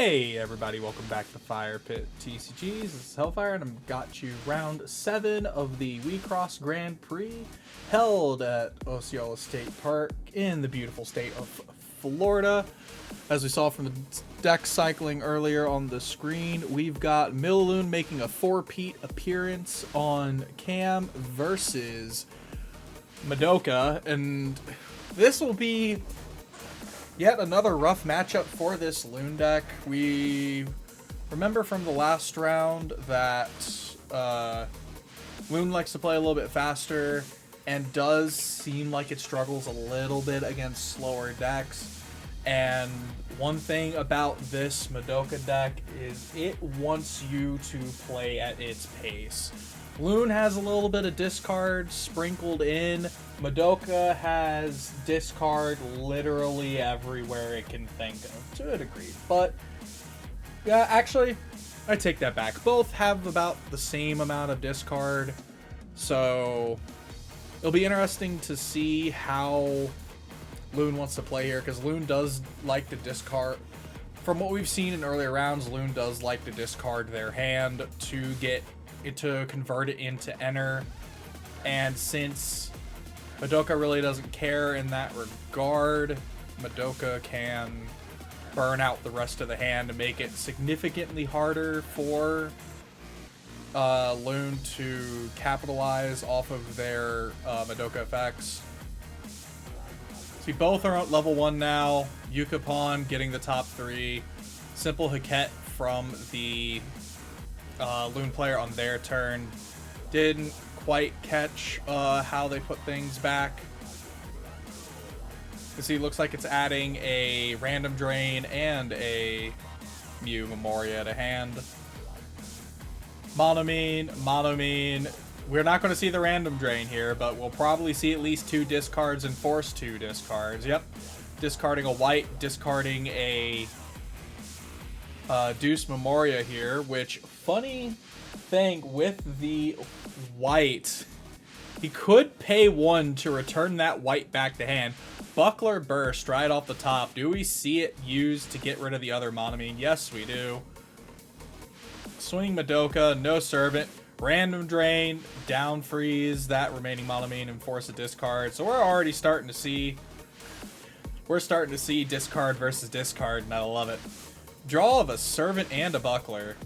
Hey everybody, welcome back to Fire Pit TCGs. This is Hellfire and I've got you round 7 of the WiXoss Grand Prix held at Osceola State Park in the beautiful state of Florida. As we saw from the deck cycling earlier on the screen, we've got Milulun making a 4-peat appearance on Cam versus Madoka, and this will be yet another rough matchup for this Loon deck. We remember from the last round that Loon likes to play a little bit faster and does seem like it struggles a little bit against slower decks. And one thing about this Madoka deck is it wants you to play at its pace. Loon has a little bit of discard sprinkled in. Madoka has discard literally everywhere it can think of, to a degree. But, yeah, actually, I take that back. Both have about the same amount of discard. So, it'll be interesting to see how Loon wants to play here, because Loon does like to discard. From what we've seen in earlier rounds, Loon does like to discard their hand to convert it into enter, and since Madoka really doesn't care in that regard, Madoka can burn out the rest of the hand to make it significantly harder for Loon to capitalize off of their Madoka effects. See, both are at level 1 now. Yukapon getting the top 3. Simple Haket from the Loon player on their turn. Didn't quite catch how they put things back. You see, it looks like it's adding a random drain and a Mew Memoria to hand. Monomine. We're not going to see the random drain here, but we'll probably see at least 2 discards and force 2 discards. Yep. Discarding a white, discarding a Deuce Memoria here, which, funny thing with the white, he could pay 1 to return that white back to hand. Buckler Burst right off the top. Do we see it used to get rid of the other Monomine? Yes, we do. Swing Madoka, no Servant, random drain, down freeze that remaining Monomine and force a discard. So we're already starting to see discard versus discard, and I love it. Draw of a Servant and a Buckler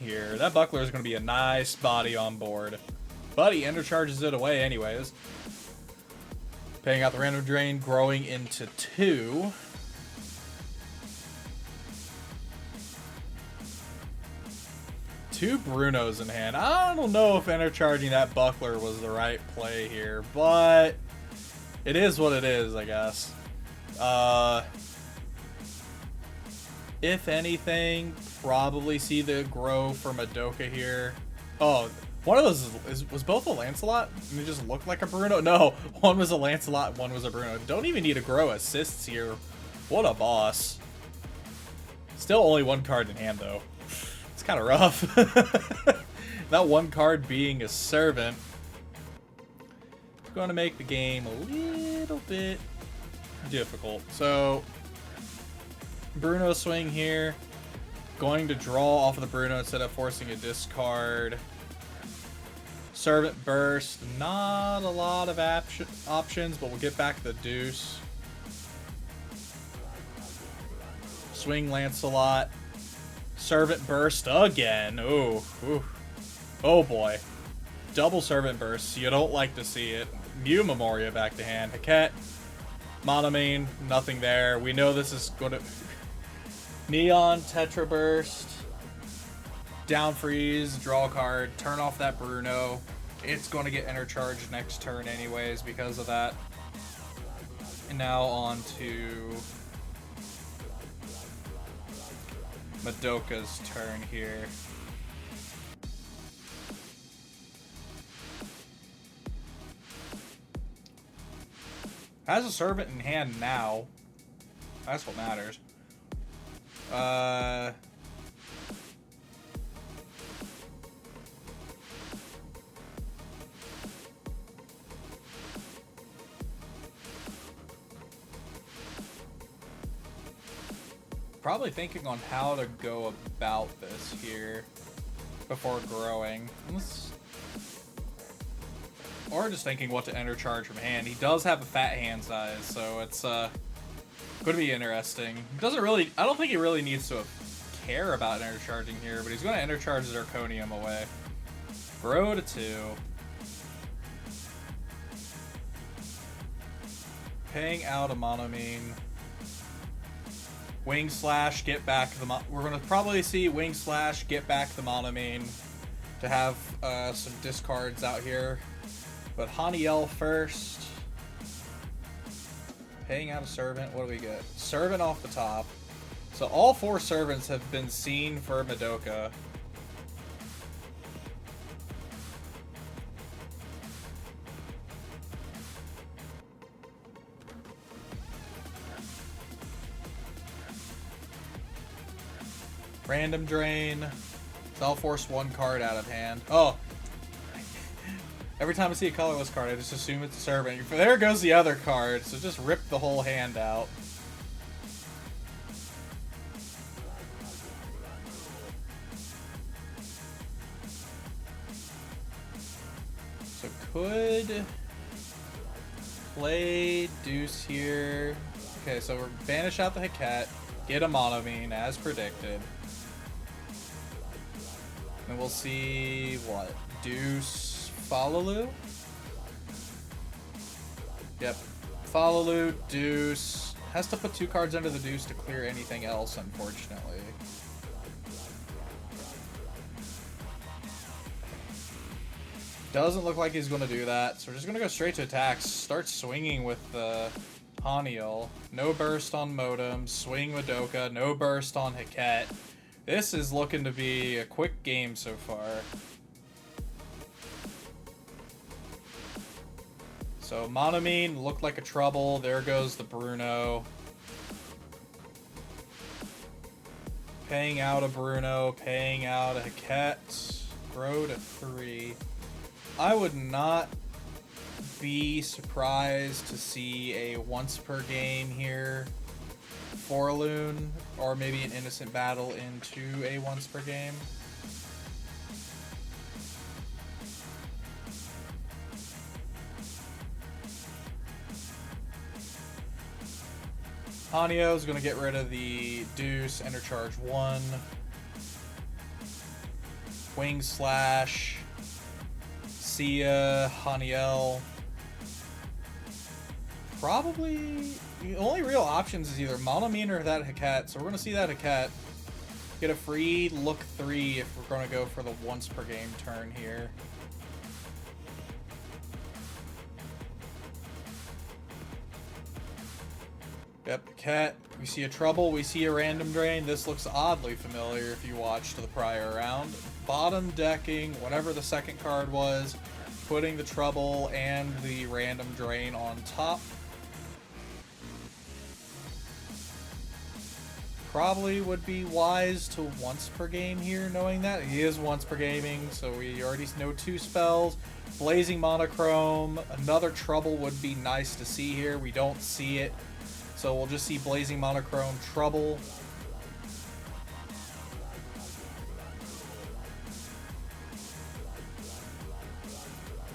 here. That Buckler is going to be a nice body on board. But he ender charges it away anyways. Paying out the random drain, growing into 2. Two Brunos in hand. I don't know if ender charging that Buckler was the right play here, but it is what it is, I guess. If anything, probably see the grow for Madoka here. Oh, one of those was both a Lancelot? And it just looked like a Bruno? No, one was a Lancelot, one was a Bruno. Don't even need to grow assists here. What a boss. Still only 1 card in hand, though. It's kind of rough. That 1 card being a Servant is going to make the game a little bit difficult. So, Bruno swing here. Going to draw off of the Bruno instead of forcing a discard. Servant Burst. Not a lot of options, but we'll get back the Deuce. Swing Lancelot. Servant Burst again. Ooh. Oh boy. Double Servant Burst. You don't like to see it. Mew Memoria back to hand. Haket. Monomine. Nothing there. We know this is going to... Neon, Tetra Burst, down freeze, draw a card, turn off that Bruno. It's going to get enter charged next turn anyways because of that. And now on to Madoka's turn here. Has a Servant in hand now. That's what matters. probably thinking on how to go about this here before growing. Or just thinking what to enter charge from hand. He does have a fat hand size, so it's going to be interesting. Doesn't really, I don't think he really needs to care about enter charging here, but he's going to enter charge Zirconium away. Grow to 2. Paying out a Monomine. Wing Slash, get back the we're going to probably see Wing Slash, get back the Monomine to have some discards out here. But Haniel first. Paying out a Servant. What do we get? Servant off the top. So all 4 Servants have been seen for Madoka. Random Drain. So I'll force 1 card out of hand. Oh! Every time I see a colorless card, I just assume it's a Servant. There goes the other card, so just rip the whole hand out. So could play Deuce here. Okay, so we're banish out the Haket, get a Monomine as predicted. And we'll see what? Deuce, Falolu? Yep. Falolu, Deuce. Has to put 2 cards under the Deuce to clear anything else, unfortunately. Doesn't look like he's going to do that, so we're just going to go straight to attacks. Start swinging with the Haniel. No burst on Modem. Swing Madoka. No burst on Haket. This is looking to be a quick game so far. So Monomine looked like a trouble. There goes the Bruno. Paying out a Bruno. Paying out a Haket. Grow to 3. I would not be surprised to see a once per game here. Milulun, or maybe an Innocent Battle into a once per game. Hanyo is going to get rid of the Deuce, enter charge 1. Wing Slash. Sia, Haniel. Probably the only real options is either Monomine or that Haket, so we're going to see that Haket get a free look 3 if we're going to go for the once per game turn here. Yep, Haket. We see a Trouble, we see a Random Drain. This looks oddly familiar if you watched the prior round. Bottom decking, whatever the second card was, putting the Trouble and the Random Drain on top. Probably would be wise to once per game here, knowing that. He is once per gaming, so we already know 2 spells. Blazing Monochrome, another Trouble would be nice to see here. We don't see it, so we'll just see Blazing Monochrome, Trouble.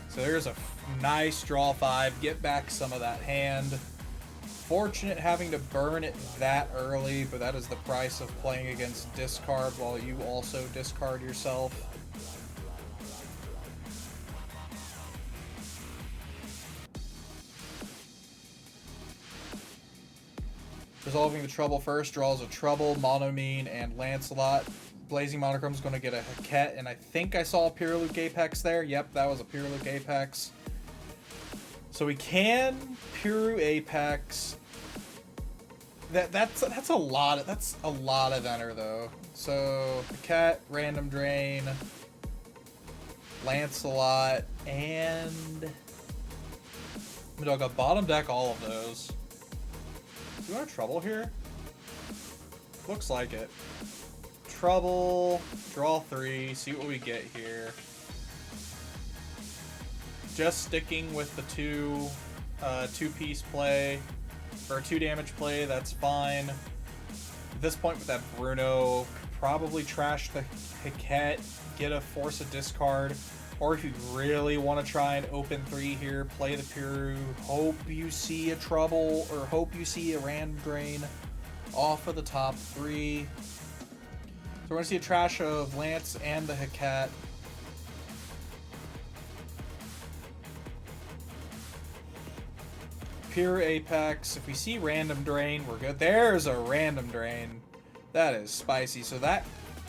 So there's a nice draw 5, get back some of that hand. Fortunate having to burn it that early, but that is the price of playing against discard while you also discard yourself. Resolving the Trouble first, draws a Trouble, Monomine, and Lancelot. Blazing Monochrome is going to get a Haket, and I think I saw a Pyroluke Apex there. Yep, that was a Pyroluke Apex. So we can Pyru Apex. That's a lot of enter though. So Haket, Random Drain, Lancelot, and Madoka. Bottom deck all of those. Do you want a Trouble here? Looks like it. Trouble, draw 3, see what we get here. Just sticking with the two-piece play, or 2 damage play, that's fine. At this point with that Bruno, probably trash the Hiket, get a force a discard. Or if you really want to try and open 3 here, play the Piru, hope you see a trouble, or hope you see a random drain off of the top 3. So we're going to see a trash of Lance and the Hiket. Pure Apex. If we see random drain, we're good. There's a random drain. That is spicy. So that...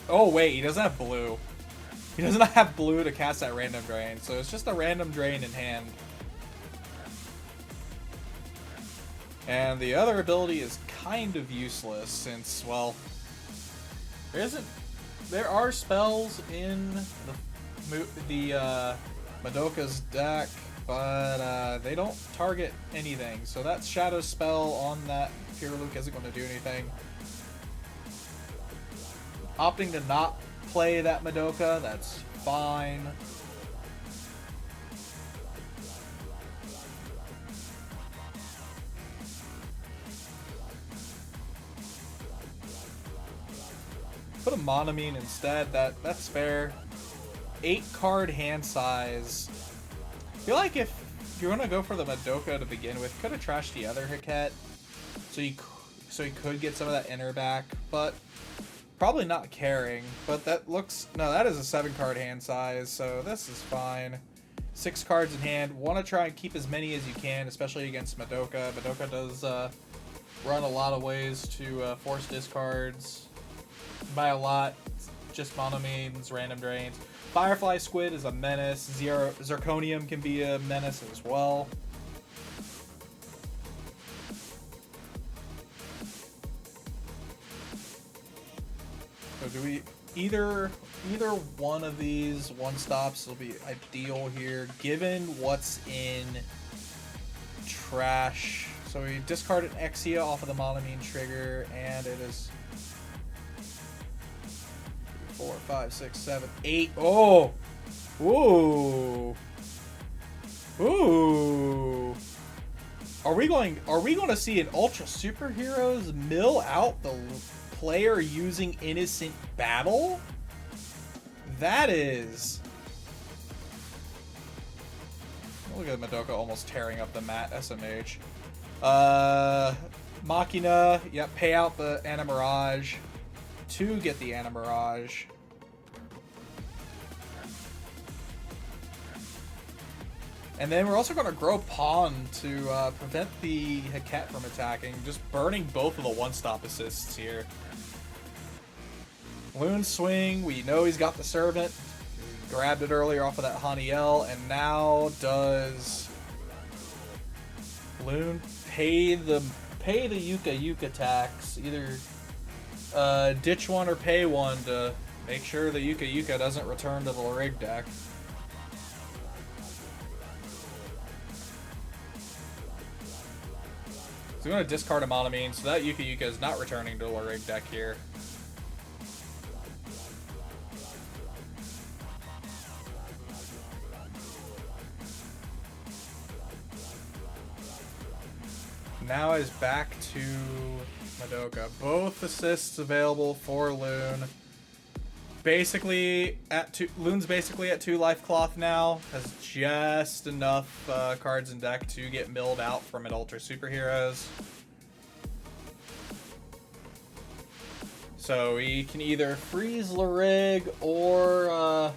Oh, wait. He doesn't have blue. He doesn't have blue to cast that random drain. So it's just a random drain in hand. And the other ability is kind of useless since, well... There are spells in the Madoka's deck, but they don't target anything. So that Shadow spell on that Pure Luke isn't going to do anything. Opting to not play that Madoka, that's fine. Put a Monomine instead, that's fair. 8 card hand size. I feel like if you're gonna go for the Madoka to begin with, could have trashed the other Hiket, so he could get some of that inner back, but probably not caring. But that looks, no, that is a 7 card hand size, so this is fine. 6 cards in hand. Want to try and keep as many as you can, especially against Madoka. Madoka does run a lot of ways to force discards. By a lot, just Monomines, random drains. Firefly Squid is a menace. Zirconium can be a menace as well. So do we either one of these one stops will be ideal here, given what's in trash. So we discard an Exia off of the Monomine trigger, and it is 4, 5, 6, 7, 8. Oh! Ooh! Ooh! Are we going to see an Ultra Superheroes mill out the player using Innocent Battle? That is... Look at Madoka almost tearing up the mat, SMH. Machina, yep, pay out the Animirage to get the Animirage. And then we're also going to grow Pawn to prevent the Hiket from attacking, just burning both of the one-stop assists here. Loon Swing, we know he's got the Servant. He grabbed it earlier off of that Haniel, and now does Loon pay the Yuka tax, either ditch one or pay one to make sure the Yuka doesn't return to the Larig deck. So we're going to discard a Monomine, so that Yuka is not returning to the Larig deck here. Now is back to Madoka. Both assists available for Loon. Basically at Loon's basically at 2 life cloth now. Has just enough cards in deck to get milled out from an Ultra Superheroes. So he can either freeze Larig or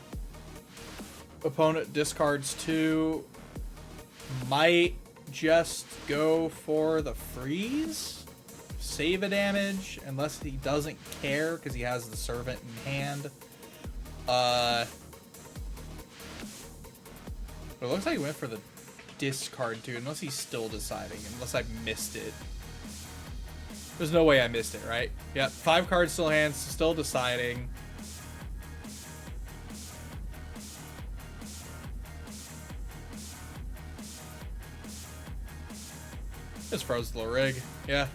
opponent discards 2. Might just go for the freeze. Save a damage, unless he doesn't care because he has the Servant in hand. But it looks like he went for the discard too, unless he's still deciding, unless I missed it. There's no way I missed it, right? Yep, 5 cards still in hand, still deciding. Just froze the Larig. Yeah.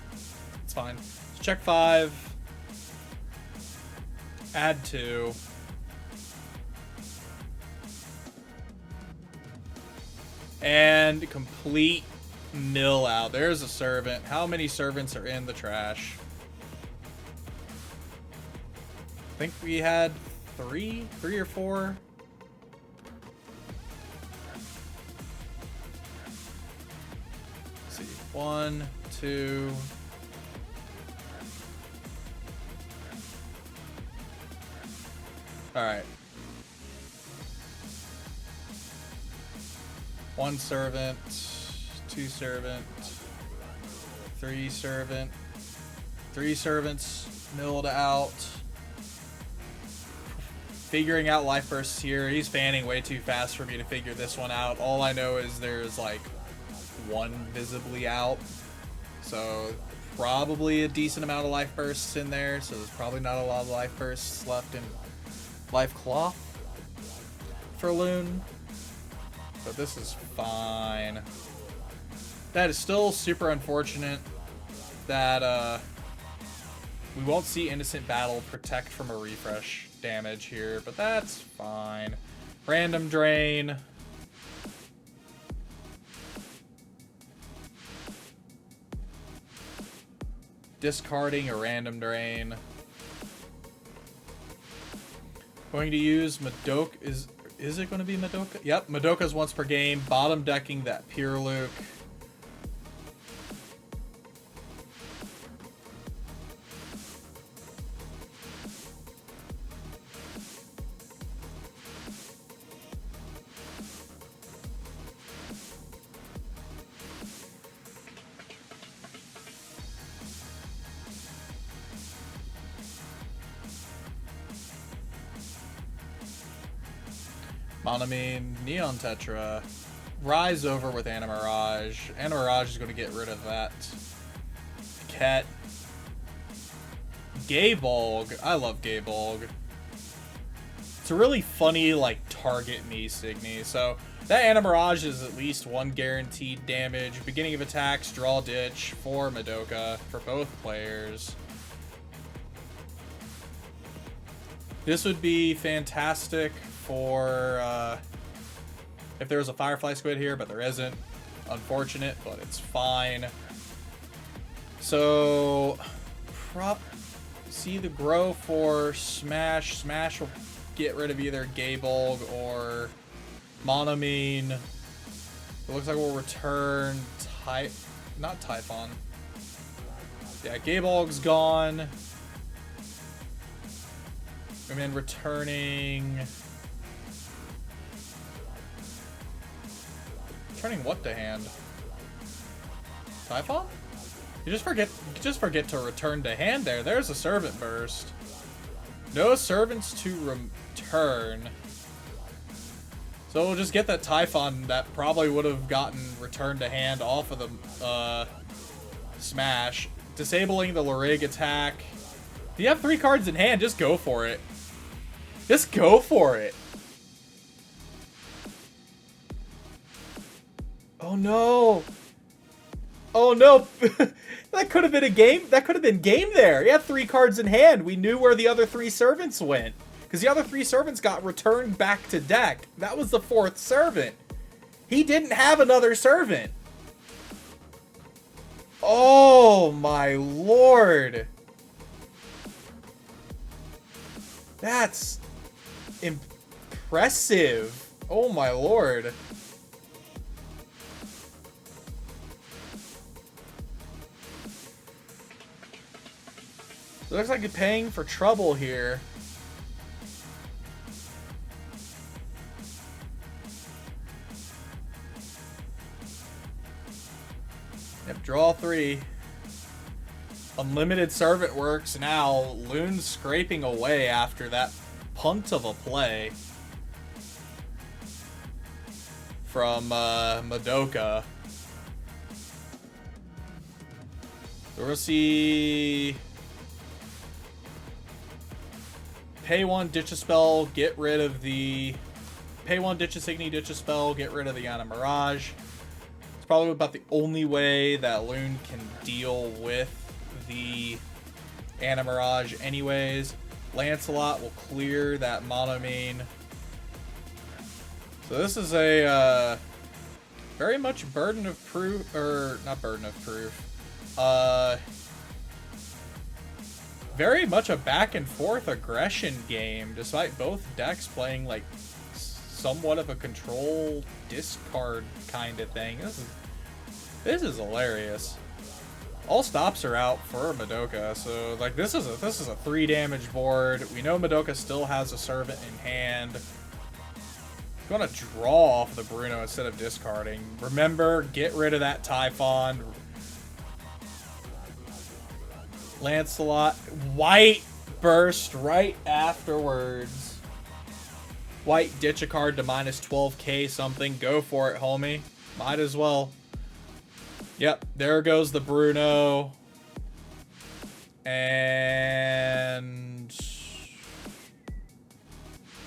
It's fine. So check 5. Add 2. And complete mill out. There's a Servant. How many Servants are in the trash? think we had three or four. Let's see, 1, 2. All right. 1 servant, 2 servant, 3 servant, 3 servants milled out. Figuring out life bursts here. He's fanning way too fast for me to figure this one out. All I know is there's like 1 visibly out. So probably a decent amount of life bursts in there. So there's probably not a lot of life bursts left in Life Cloth for Loon. But this is fine. That is still super unfortunate that we won't see Innocent Battle protect from a refresh damage here, but that's fine. Random drain. Discarding a random drain. Going to use Madoka. Is it going to be Madoka? Yep, Madoka's once per game. Bottom decking that Pure Luke. Monomine, Neon Tetra, Rise over with Animirage. Animirage is going to get rid of that. Ket. Gaybolg. I love Gaybolg. It's a really funny, like, target me Signy. So, that Animirage is at least 1 guaranteed damage. Beginning of attacks, draw ditch for Madoka for both players. This would be fantastic for if there was a Firefly Squid here, but there isn't. Unfortunate, but it's fine. So, see the grow for Smash. Smash will get rid of either Gaybolg or Monomine. It looks like we'll return not Typhon. Yeah, Gaybolg's gone. And then returning what to hand? Typhon? You just forget to return to hand there. There's a servant burst. No servants to return. So we'll just get that Typhon that probably would have gotten returned to hand off of the Smash. Disabling the Lurig attack. If you have 3 cards in hand, just go for it. Just go for it. Oh no. Oh no. That could have been a game. That could have been game there. He had 3 cards in hand. We knew where the other 3 servants went. Because the other 3 servants got returned back to deck. That was the 4th servant. He didn't have another servant. Oh my lord. That's impressive. Oh my lord. It looks like you're paying for trouble here. Yep, draw 3. Unlimited Servant works now. Loon's scraping away after that punt of a play from Madoka. So we'll see. Pay 1, ditch a spell, get rid of the... Pay 1, ditch a Signy, ditch a spell, get rid of the Animirage. It's probably about the only way that Loon can deal with the Animirage anyways. Lancelot will clear that Monomine. So this is a very much burden of proof, or not burden of proof. very much a back and forth aggression game, despite both decks playing like somewhat of a control discard kind of thing. This is hilarious. All stops are out for Madoka, so like this is a 3 damage board. We know Madoka still has a servant in hand. Gonna draw off the Bruno instead of discarding. Remember, get rid of that Typhon. Lancelot. White burst right afterwards. White ditch a card to minus 12k something. Go for it, homie. Might as well. Yep, there goes the Bruno. And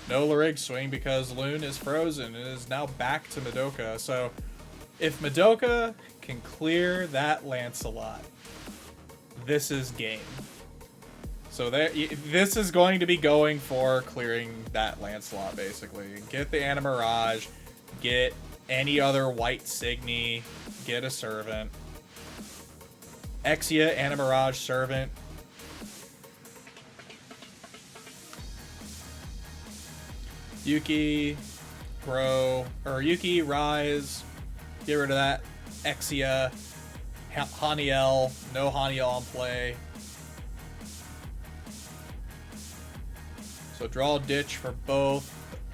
no Larig swing because Lune is frozen. It is now back to Madoka. So if Madoka can clear that Lancelot, this is game. So this is going to be going for clearing that Lancelot, basically. Get the Animirage, get any other white Signy, get a Servant. Exia, Animirage, Servant. Yuki, Grow, or Yuki, Rise, get rid of that. Exia, Haniel, no Haniel on play. So draw a ditch for both.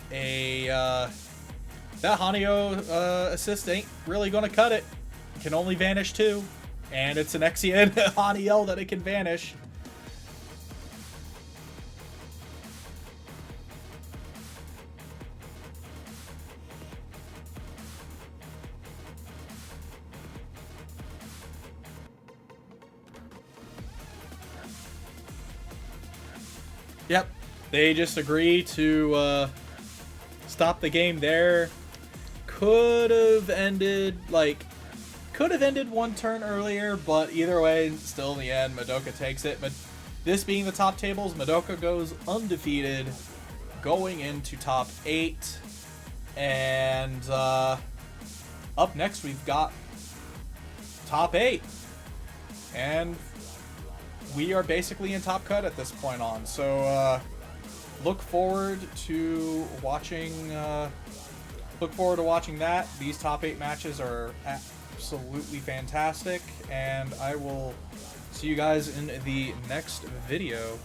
That Hanyo assist ain't really gonna cut it. It can only vanish 2. And it's an Exia and Haniel that it can vanish. Yep, they just agree to stop the game there. Could have ended one turn earlier, but either way, still in the end, Madoka takes it. But this being the top tables, Madoka goes undefeated, going into top 8. And up next, we've got top 8. And we are basically in top cut at this point on. So look forward to watching that. These top 8 matches are absolutely fantastic, and I will see you guys in the next video.